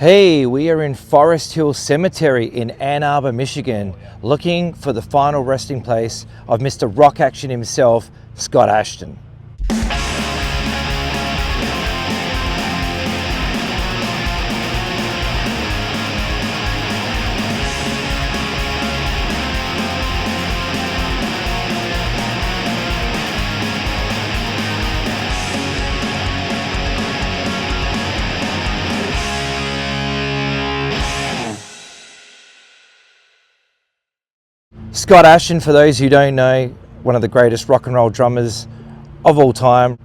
Hey, we are in Forest Hill Cemetery in Ann Arbor, Michigan, looking for the final resting place of Mr. Rock Action himself, Scott Asheton. Scott Asheton, for those who don't know, one of the greatest rock and roll drummers of all time.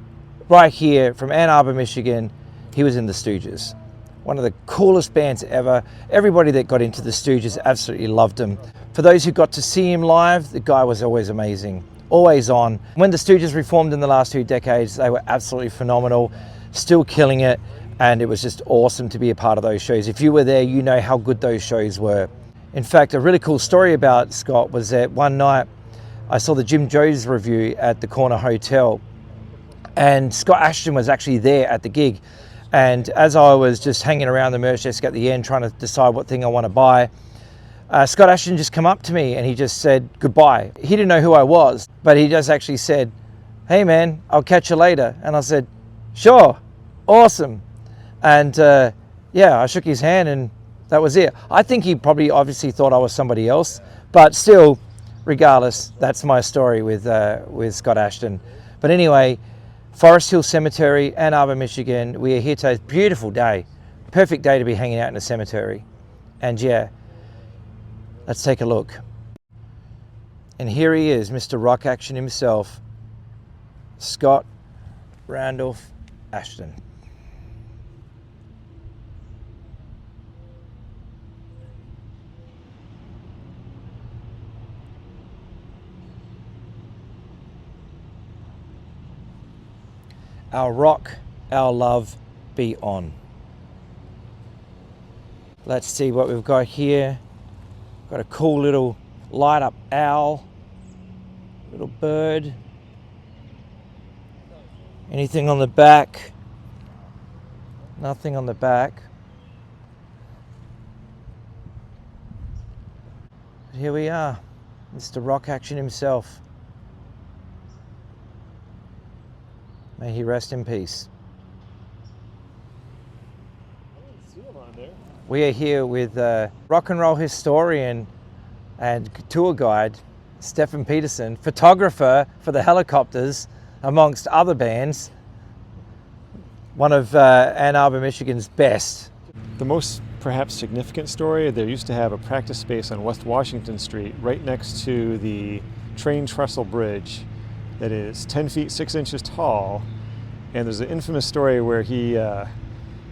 Right here from Ann Arbor, Michigan, he was in the Stooges. One of the coolest bands ever. Everybody that got into the Stooges absolutely loved him. For those who got to see him live, the guy was always amazing, always on. When the Stooges reformed in the last 2 decades, they were absolutely phenomenal, still killing it, and it was just awesome to be a part of those shows. If you were there, you know how good those shows were. In fact, a really cool story about Scott was that one night I saw the Jim Jones review at the Corner Hotel, and Scott Asheton was actually there at the gig. And as I was just hanging around the merch desk at the end trying to decide what thing I want to buy, Scott Asheton just come up to me and he just said goodbye. He didn't know who I was, but he just actually said, "Hey man, I'll catch you later." And I said, "Sure, awesome." And yeah, I shook his hand and that was it. I think he probably obviously thought I was somebody else, but still, regardless, that's my story with Scott Asheton. But anyway, Forest Hill Cemetery, Ann Arbor, Michigan. We are here today. Beautiful day, perfect day to be hanging out in a cemetery. And yeah, let's take a look. And here he is, Mr. Rock Action himself, Scott Randolph Asheton. Our rock, our love be on. Let's see what we've got here. Got a cool little light up owl, little bird. Anything on the back? Nothing on the back. But here we are, Mr. Rock Action himself. May he rest in peace. I didn't see him on there. We are here with rock and roll historian and tour guide, Stefan, photographer for the Helicopters, amongst other bands. One of Ann Arbor, Michigan's best. The most perhaps significant story, they used to have a practice space on West Washington Street right next to the train trestle bridge that is 10 feet 6 inches tall, and there's an infamous story where he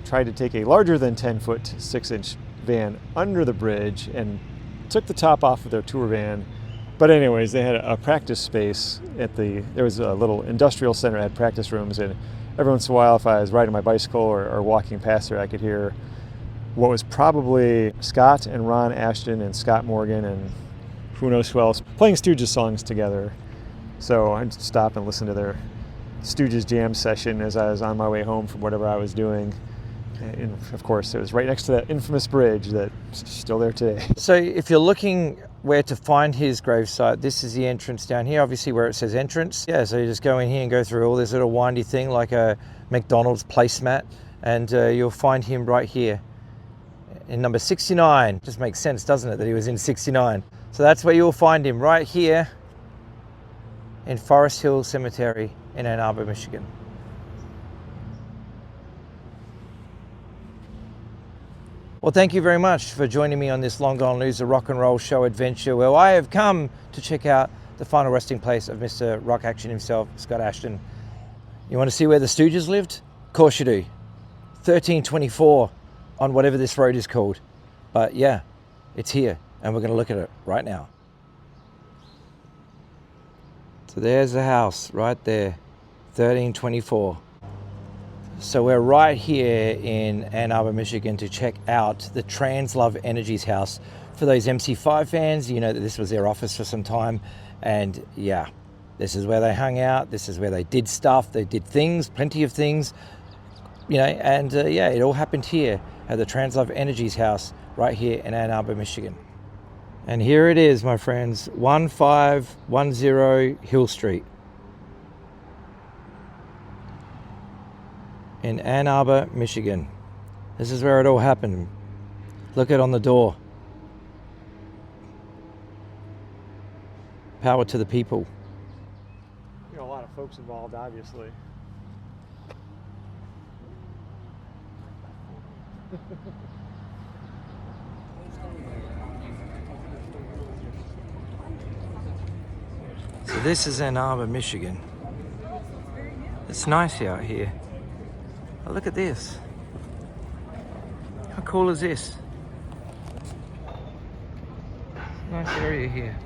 tried to take a larger than 10 foot 6 inch van under the bridge and took the top off of their tour van. But anyways, they had a practice space at there was a little industrial center that had practice rooms, and every once in a while if I was riding my bicycle or walking past there, I could hear what was probably Scott and Ron Asheton and Scott Morgan and who knows who else playing Stooges songs together. So I'd stop and listen to their Stooges jam session as I was on my way home from whatever I was doing. And of course, it was right next to that infamous bridge that's still there today. So if you're looking where to find his gravesite, this is the entrance down here, obviously where it says entrance. Yeah, so you just go in here and go through all this little windy thing like a McDonald's placemat, and you'll find him right here in number 69. Just makes sense, doesn't it, that he was in 69. So that's where you'll find him, right here in Forest Hill Cemetery in Ann Arbor, Michigan. Well, thank you very much for joining me on this Long Gone Loser rock and roll show adventure, where I have come to check out the final resting place of Mr. Rock Action himself, Scott Asheton. You want to see where the Stooges lived? Of course you do. 1324 on whatever this road is called. But yeah, it's here, and we're going to look at it right now. So there's the house right there, 1324. So we're right here in Ann Arbor, Michigan to check out the Trans Love Energies house. For those MC5 fans, you know that this was their office for some time. And yeah, this is where they hung out. This is where they did stuff. They did things, plenty of things, you know, and yeah, it all happened here. at the Translove Energies house right here in Ann Arbor, Michigan. And here it is, my friends, 1510 Hill Street in Ann Arbor, Michigan. This is where it all happened. Look at on the door. Power to the people. You know, a lot of folks involved, obviously. So this is Ann Arbor, Michigan. It's nice out here. Oh, look at this. How cool is this? Nice area here.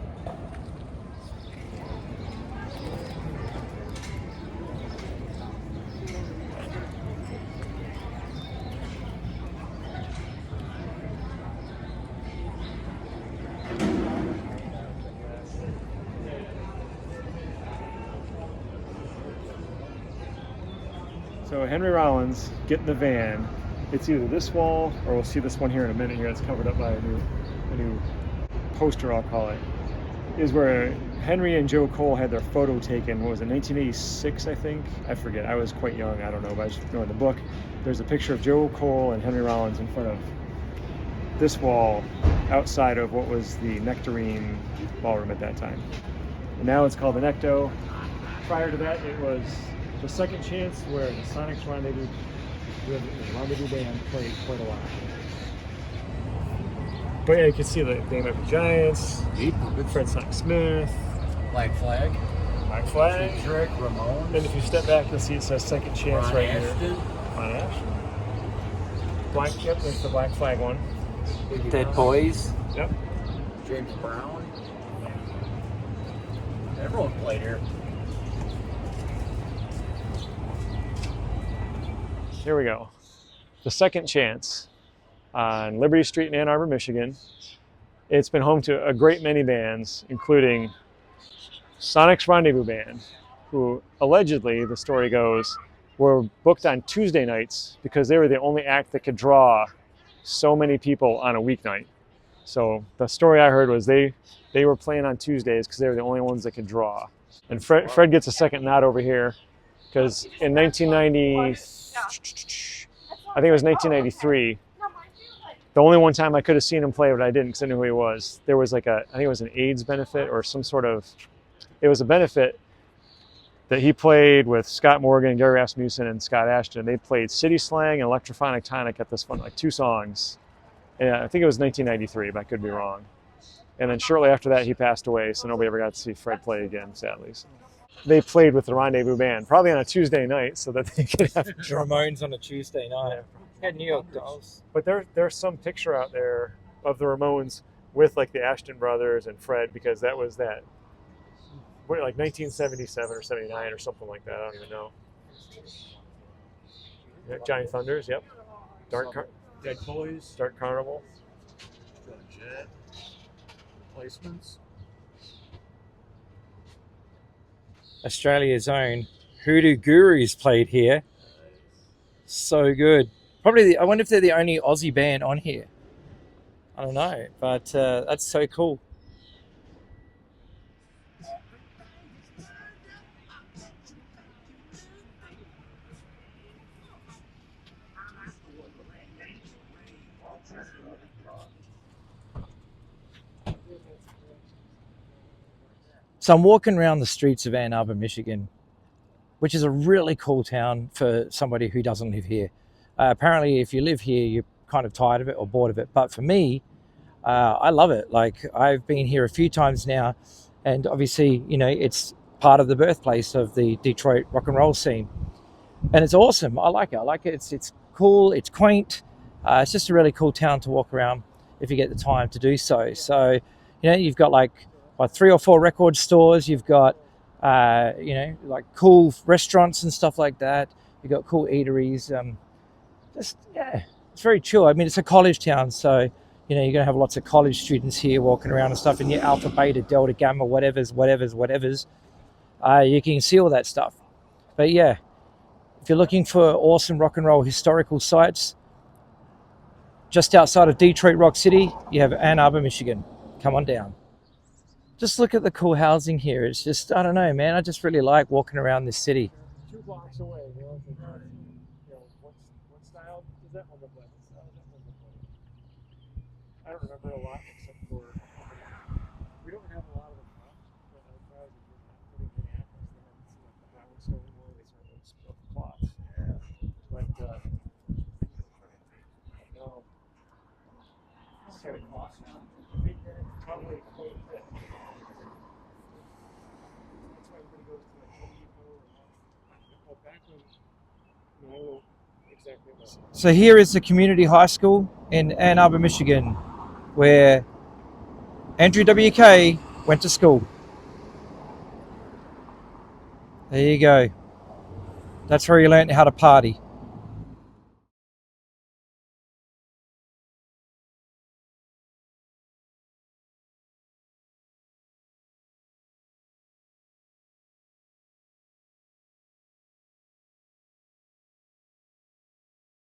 So Henry Rollins, get in the van. It's either this wall, or we'll see this one here in a minute here that's covered up by a new poster, I'll call it, is where Henry and Joe Cole had their photo taken. What was it, 1986, I think? I forget. I was quite young, I don't know, but I just know in the book, there's a picture of Joe Cole and Henry Rollins in front of this wall outside of what was the Nectarine ballroom at that time. And now it's called the Necto. Prior to that, it was the Second Chance, where the Sonics Rendezvous Band played quite a lot. But yeah, you can see the They Might Be Giants, Fred Sonic Smith, Black Flag, Trick, Ramones. and if you step back, you'll see it says Second Chance Ron right Ashton. here. Ron Ashton. Yep, there's the Black Flag one. Dead Boys. Yep. James Brown. Everyone played here. Here we go. The Second Chance on Liberty Street in Ann Arbor, Michigan. It's been home to a great many bands, including Sonic's Rendezvous Band, who allegedly, the story goes, were booked on Tuesday nights because they were the only act that could draw so many people on a weeknight. So the story I heard was they were playing on Tuesdays because they were the only ones that could draw. And Fred gets a second nod over here because in 1990, I think it was 1993, the only one time I could have seen him play, but I didn't because I knew who he was. There was like I think it was an AIDS benefit or some sort of, it was a benefit that he played with Scott Morgan, Gary Rasmussen, and Scott Asheton. They played City Slang and Electrophonic Tonic at this one, like 2 songs. And I think it was 1993, but I could be wrong. And then shortly after that, he passed away, so nobody ever got to see Fred play again, sadly. So they played with the Rendezvous Band, probably on a Tuesday night, so that they could have Ramones on a Tuesday night. Had New York Dolls. But there's some picture out there of the Ramones with like the Ashton brothers and Fred, because that was like 1977 or 79 or something like that. I don't even know. Yeah, Johnny Thunders, yep. Dead Boys. Dark Carnival. Jet. Placements. Australia's own Hoodoo Gurus played here. So good. Probably, I wonder if they're the only Aussie band on here. I don't know, but that's so cool. So I'm walking around the streets of Ann Arbor, Michigan, which is a really cool town for somebody who doesn't live here. Apparently, if you live here, you're kind of tired of it or bored of it. But for me, I love it. Like, I've been here a few times now, and obviously, you know, it's part of the birthplace of the Detroit rock and roll scene. And it's awesome. I like it. It's cool. It's quaint. It's just a really cool town to walk around if you get the time to do so. So, you know, you've got like 3 or 4 record stores. You've got, you know, like cool restaurants and stuff like that. You've got cool eateries. It's very chill. I mean, it's a college town, so, you know, you're going to have lots of college students here walking around and stuff, and your alpha, beta, delta, gamma, whatevers. You can see all that stuff. But yeah, if you're looking for awesome rock and roll historical sites, Just outside of Detroit Rock City, you have Ann Arbor, Michigan. Come on down. Just look at the cool housing here. It's just, I don't know, man. I just really like walking around this city. 2 blocks away, what style does that one look like? What style does that one look like? I don't remember a lot except for we don't have a lot of them up, but I was putting Minneapolis, they haven't seen like the Howard Stone anymore, they sort of split the plots. But no. It's got a cost now. Probably quite a bit. That's why everybody goes to like Home Depot or back when I don't know exactly what. So here is the community high school in Ann Arbor, Michigan, where Andrew WK went to school. There you go. That's where he learned how to party.